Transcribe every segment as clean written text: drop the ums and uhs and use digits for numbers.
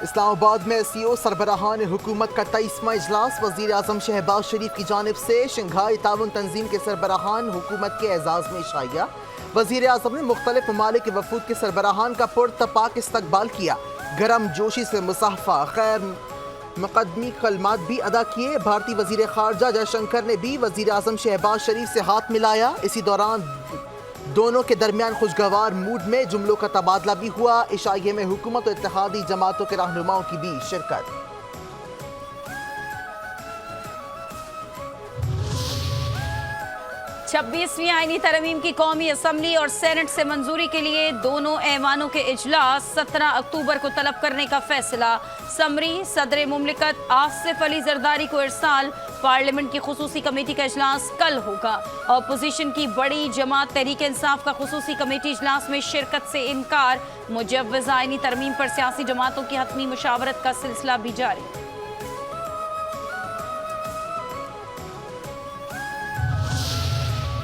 اسلام آباد میں SCO سربراہان حکومت کا 23واں اجلاس وزیر اعظم شہباز شریف کی جانب سے شنگھائی تعاون تنظیم کے سربراہان حکومت کے اعزاز میں شائع۔ وزیر اعظم نے مختلف ممالک کے وفود کے سربراہان کا پرتپاک استقبال کیا، گرم جوشی سے مصافحہ، خیر مقدمی کلمات بھی ادا کیے۔ بھارتی وزیر خارجہ جے شنکر نے بھی وزیر اعظم شہباز شریف سے ہاتھ ملایا۔ اسی دوران دونوں کے درمیان خوشگوار موڈ میں جملوں کا تبادلہ بھی ہوا۔ عشائیے میں حکومت و اتحادی جماعتوں کے رہنماؤں کی بھی شرکت۔ 26ویں آئینی ترمیم کی قومی اسمبلی اور سینٹ سے منظوری کے لیے دونوں ایوانوں کے اجلاس 17 اکتوبر کو طلب کرنے کا فیصلہ۔ سمری صدر مملکت آصف علی زرداری کو ارسال۔ پارلیمنٹ کی خصوصی کمیٹی کا اجلاس کل ہوگا۔ اپوزیشن کی بڑی جماعت تحریک انصاف کا خصوصی کمیٹی اجلاس میں شرکت سے انکار۔ مجوز آئینی ترمیم پر سیاسی جماعتوں کی حتمی مشاورت کا سلسلہ بھی جاری۔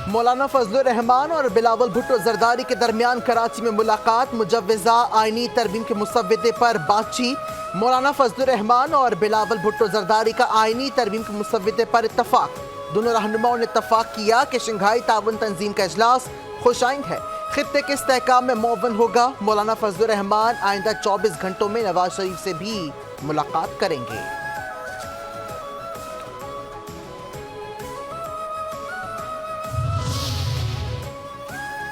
مولانا فضل الرحمان اور بلاول بھٹو زرداری کے درمیان کراچی میں ملاقات۔ مجوزہ آئینی ترمیم کے مسودے پر بات چیت۔ مولانا فضل الرحمان اور بلاول بھٹو زرداری کا آئینی ترمیم کے مسودے پر اتفاق۔ دونوں رہنماؤں نے اتفاق کیا کہ شنگھائی تعاون تنظیم کا اجلاس خوش آئند ہے، خطے کے استحکام میں معاون ہوگا۔ مولانا فضل الرحمان آئندہ 24 گھنٹوں میں نواز شریف سے بھی ملاقات کریں گے۔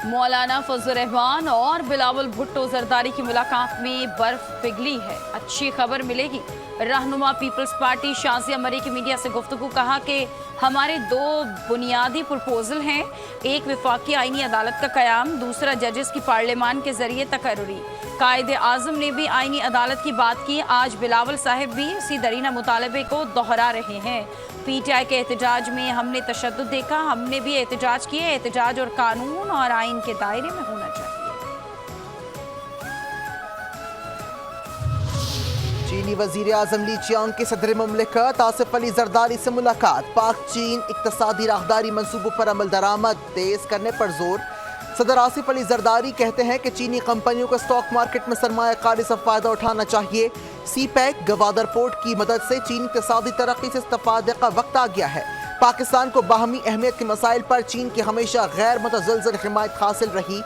مولانا فضل الرحمان اور بلاول بھٹو زرداری کی ملاقات میں برف پگھلی ہے، اچھی خبر ملے گی۔ رہنما پیپلز پارٹی شازیہ مری کی میڈیا سے گفتگو، کہا کہ ہمارے دو بنیادی پروپوزل ہیں، ایک وفاقی آئینی عدالت کا قیام، دوسرا ججز کی پارلیمان کے ذریعے تقرری۔ قائد اعظم نے بھی آئینی عدالت کی بات کی، آج بلاول صاحب بھی اسی درینہ مطالبے کو دہرا رہے ہیں۔ PTI کے احتجاج میں ہم نے تشدد دیکھا، ہم نے بھی احتجاج کیے، احتجاج اور قانون اور آئین کے دائرے میں ہونا چاہیے۔ چینی وزیر اعظم لی چیانگ کے صدر مملکت آصف علی زرداری سے ملاقات۔ پاک چین اقتصادی راہداری منصوبوں پر عمل درآمد تیز کرنے پر زور۔ صدر آصف علی زرداری کہتے ہیں کہ چینی کمپنیوں کو اسٹاک مارکیٹ میں سرمایہ کاری سے فائدہ اٹھانا چاہیے۔ سی پیک گوادر پورٹ کی مدد سے چین اقتصادی ترقی سے استفادے کا وقت آ گیا ہے۔ پاکستان کو باہمی اہمیت کے مسائل پر چین کی ہمیشہ غیر متزلزل حمایت حاصل رہی۔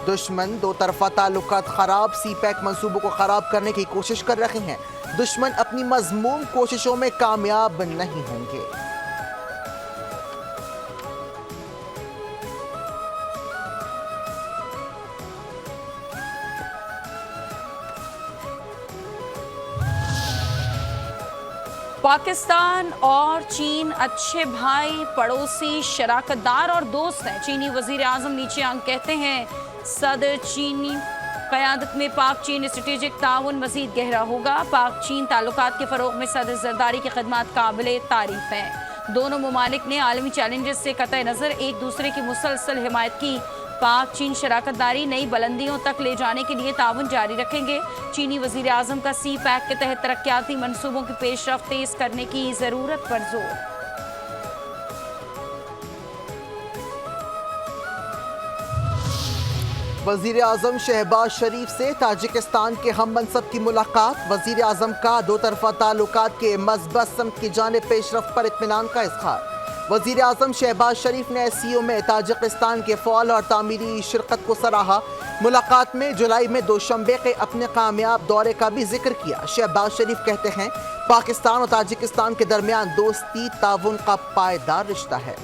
دشمن دو طرفہ تعلقات خراب، سی پیک منصوبوں کو خراب کرنے کی کوشش کر رہے ہیں۔ دشمن اپنی مذموم کوششوں میں کامیاب نہیں ہوں گے۔ پاکستان اور چین اچھے بھائی، پڑوسی، شراکت دار اور دوست ہیں۔ چینی وزیر اعظم لی چیانگ کہتے ہیں صدر چینی قیادت میں پاک چین اسٹریٹجک تعاون مزید گہرا ہوگا۔ پاک چین تعلقات کے فروغ میں صدر زرداری کی خدمات قابل تعریف ہیں۔ دونوں ممالک نے عالمی چیلنجز سے قطع نظر ایک دوسرے کی مسلسل حمایت کی۔ پاک چین شراکت داری نئی بلندیوں تک لے جانے کے لیے تعاون جاری رکھیں گے۔ چینی وزیر اعظم کا سی پیک کے تحت ترقیاتی منصوبوں کی پیش رفت تیز کرنے کی ضرورت پر زور۔ وزیر اعظم شہباز شریف سے تاجکستان کے ہم منصب کی ملاقات۔ وزیر اعظم کا دو طرفہ تعلقات کے مثبت سمت کی جانب پیش رفت پر اطمینان کا اظہار۔ وزیر اعظم شہباز شریف نے SCO میں تاجکستان کے فعال اور تعمیری شرکت کو سراہا۔ ملاقات میں جولائی میں دوشنبے کے اپنے کامیاب دورے کا بھی ذکر کیا۔ شہباز شریف کہتے ہیں پاکستان اور تاجکستان کے درمیان دوستی تعاون کا پائیدار رشتہ ہے۔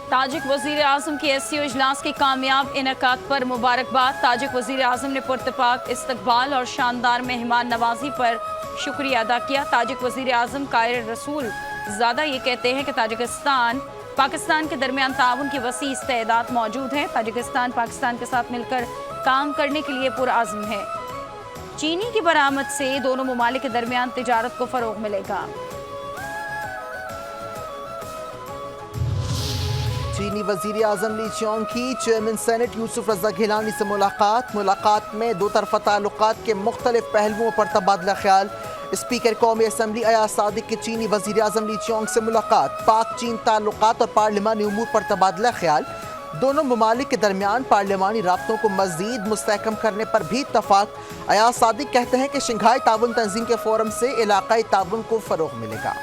تاجک وزیر اعظم کی SCO اجلاس کے کامیاب انعقاد پر مبارکباد۔ تاجک وزیر اعظم نے پرتپاک استقبال اور شاندار مہمان نوازی پر شکریہ ادا کیا۔ تاجک وزیر اعظم قائر رسول زادہ یہ کہتے ہیں کہ پاکستان کے درمیان تعاون کی وسیع استعداد موجود ہے۔ تاجکستان پاکستان کے ساتھ مل کر کام کرنے کے لیے پرعزم ہے۔ چینی کی برآمد سے دونوں ممالک کے درمیان تجارت کو فروغ ملے گا۔ چینی وزیر اعظم لی چیانگ کی چیئرمین سینٹ یوسف رضا گیلانی سے ملاقات میں دو طرفہ تعلقات کے مختلف پہلوؤں پر تبادلہ خیال۔ اسپیکر قومی اسمبلی ایاز صادق کی چینی وزیر اعظم لی چیانگ سے ملاقات۔ پاک چین تعلقات اور پارلیمانی امور پر تبادلہ خیال۔ دونوں ممالک کے درمیان پارلیمانی رابطوں کو مزید مستحکم کرنے پر بھی اتفاق۔ ایاز صادق کہتے ہیں کہ شنگھائی تعاون تنظیم کے فورم سے علاقائی تعاون کو فروغ ملے گا۔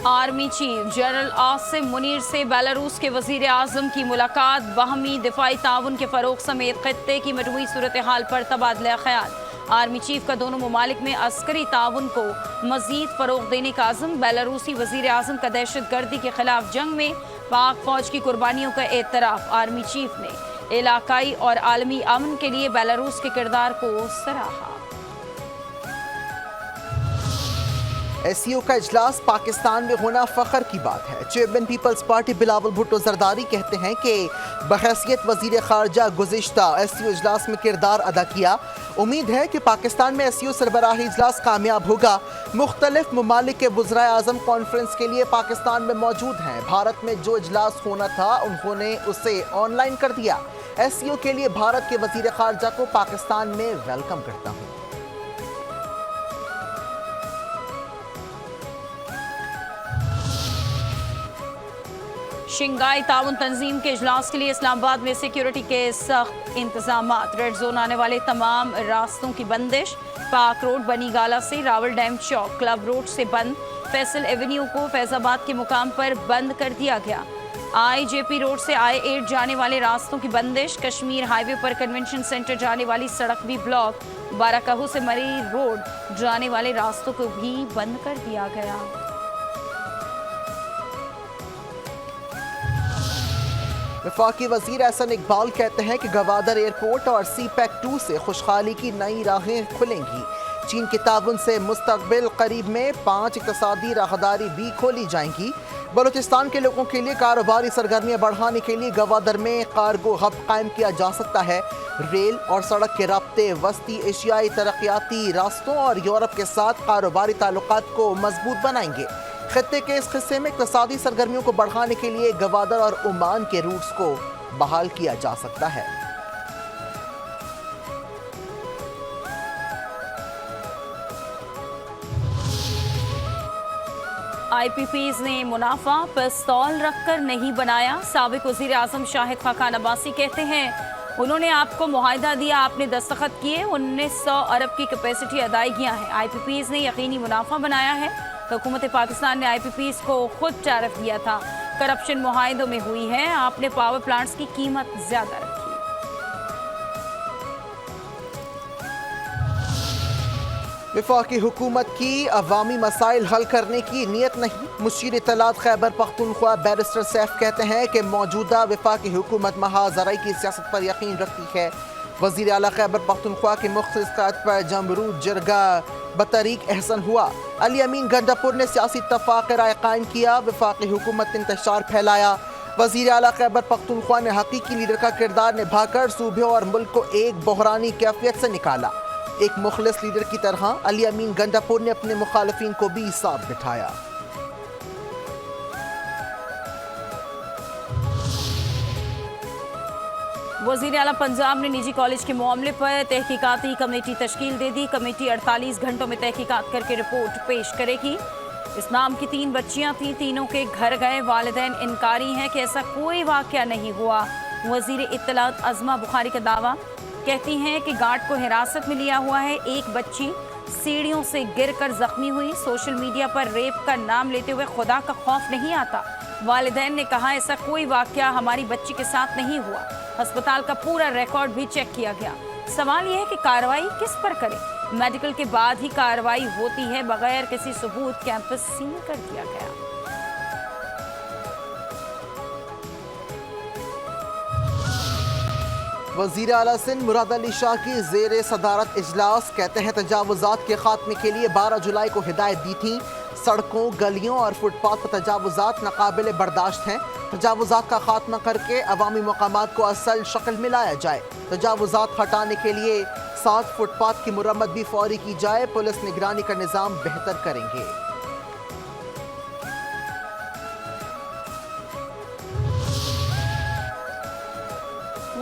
Army chief general Asim Munir سے بیلاروس کے وزیر اعظم کی ملاقات، باہمی دفاعی تعاون کے فروغ سمیت خطے کی مجموعی صورتحال پر تبادلہ خیال۔ آرمی چیف کا دونوں ممالک میں عسکری تعاون کو مزید فروغ دینے کا عزم۔ بیلاروسی وزیر اعظم کا دہشت گردی کے خلاف جنگ میں پاک فوج کی قربانیوں کا اعتراف۔ آرمی چیف نے علاقائی اور عالمی امن کے لیے بیلاروس کے کردار کو سراہا۔ ایس سی او کا اجلاس پاکستان میں ہونا فخر کی بات ہے۔ چیئرمین پیپلز پارٹی بلاول بھٹو زرداری کہتے ہیں کہ بحیثیت وزیر خارجہ گزشتہ ایس سی او اجلاس میں کردار ادا کیا۔ امید ہے کہ پاکستان میں ایس سی او سربراہی اجلاس کامیاب ہوگا۔ مختلف ممالک کے وزرائے اعظم کانفرنس کے لیے پاکستان میں موجود ہیں۔ بھارت میں جو اجلاس ہونا تھا انہوں نے اسے آن لائن کر دیا۔ ایس سی او کے لیے بھارت کے وزیر خارجہ کو پاکستان میں ویلکم کرتا ہوں۔ شنگھائی تعاون تنظیم کے اجلاس کے لیے اسلام آباد میں سیکیورٹی کے سخت انتظامات۔ ریڈ زون آنے والے تمام راستوں کی بندش۔ پاک روڈ بنی گالا سے راول ڈیم چوک، کلب روڈ سے بند، فیصل ایونیو کو فیض آباد کے مقام پر بند کر دیا گیا۔ آئی جے پی روڈ سے آئی 8 جانے والے راستوں کی بندش۔ کشمیر ہائی وے پر کنونشن سینٹر جانے والی سڑک بھی بلاک۔ بارہ سے مری روڈ جانے والے راستوں کو بھی بند کر دیا گیا۔ وفاقی وزیر احسن اقبال کہتے ہیں کہ گوادر ایئرپورٹ اور سی پیک 2 سے خوشحالی کی نئی راہیں کھلیں گی۔ چین کے تعاون سے مستقبل قریب میں 5 اقتصادی راہداری بھی کھولی جائیں گی۔ بلوچستان کے لوگوں کے لیے کاروباری سرگرمیاں بڑھانے کے لیے گوادر میں کارگو ہب قائم کیا جا سکتا ہے۔ ریل اور سڑک کے رابطے وسطی ایشیائی ترقیاتی راستوں اور یورپ کے ساتھ کاروباری تعلقات کو مضبوط بنائیں گے۔ خطے کے اس حصے میں اقتصادی سرگرمیوں کو بڑھانے کے لیے گوادر اور عمان کے روٹس کو بحال کیا جا سکتا ہے۔ آئی پی پیز نے منافع پستول رکھ کر نہیں بنایا۔ سابق وزیر اعظم شاہد خاقان عباسی کہتے ہیں انہوں نے آپ کو معاہدہ دیا، آپ نے دستخط کیے، 1900 ارب کی کیپیسٹی ادائیگیاں ہیں۔ آئی پی پیز نے یقینی منافع بنایا ہے۔ حکومت پاکستان نے آئی پی پیز کو خود ٹیرف دیا تھا۔ کرپشن معاہدوں میں ہوئی ہے، آپ نے پاور پلانٹس کی قیمت زیادہ رکھی۔ وفاقی حکومت کی عوامی مسائل حل کرنے کی نیت نہیں۔ مشیر اطلاعات خیبر پختونخوا بیرسٹر سیف کہتے ہیں کہ موجودہ وفاقی حکومت محاذ زرعی کی سیاست پر یقین رکھتی ہے۔ وزیر اعلیٰ خیبر پختونخوا کی مختلف قیادت پر جمرو جرگہ بطریق احسن ہوا۔ علی امین گنڈاپور نے سیاسی اتفاق رائے قائم کیا، وفاقی حکومت نے انتشار پھیلایا۔ وزیر اعلیٰ خیبر پختونخوا نے حقیقی لیڈر کا کردار نبھا کر صوبے اور ملک کو ایک بحرانی کیفیت سے نکالا۔ ایک مخلص لیڈر کی طرح علی امین گنڈاپور نے اپنے مخالفین کو بھی ساتھ بٹھایا۔ وزیر اعلیٰ پنجاب نے نجی کالج کے معاملے پر تحقیقاتی کمیٹی تشکیل دے دی۔ کمیٹی 48 گھنٹوں میں تحقیقات کر کے رپورٹ پیش کرے گی۔ اس نام کی 3 بچیاں تھیں، تینوں کے گھر گئے، والدین انکاری ہیں کہ ایسا کوئی واقعہ نہیں ہوا۔ وزیر اطلاعات عظمہ بخاری کا دعویٰ، کہتی ہیں کہ گارڈ کو حراست میں لیا ہوا ہے۔ ایک بچی سیڑھیوں سے گر کر زخمی ہوئی۔ سوشل میڈیا پر ریپ کا نام لیتے ہوئے خدا کا خوف نہیں آتا۔ والدین نے کہا ایسا کوئی واقعہ ہماری بچی کے ساتھ نہیں ہوا۔ ہسپتال کا پورا ریکارڈ بھی چیک کیا گیا۔ سوال یہ ہے کہ کارروائی کس پر کرے؟ میڈیکل کے بعد ہی کارروائی ہوتی ہے، بغیر کسی ثبوت کیمپس سیل کر دیا گیا۔ وزیر اعلیٰ سندھ مراد علی شاہ کی زیر صدارت اجلاس، کہتے ہیں تجاوزات کے خاتمے کے لیے 12 جولائی کو ہدایت دی تھی۔ سڑکوں، گلیوں اور فٹ پاتھ پر تجاوزات ناقابل برداشت ہیں۔ تجاوزات کا خاتمہ کر کے عوامی مقامات کو اصل شکل میں لایا جائے۔ تجاوزات ہٹانے کے لیے 7 فٹ پاتھ کی مرمت بھی فوری کی جائے۔ پولیس نگرانی کا نظام بہتر کریں گے۔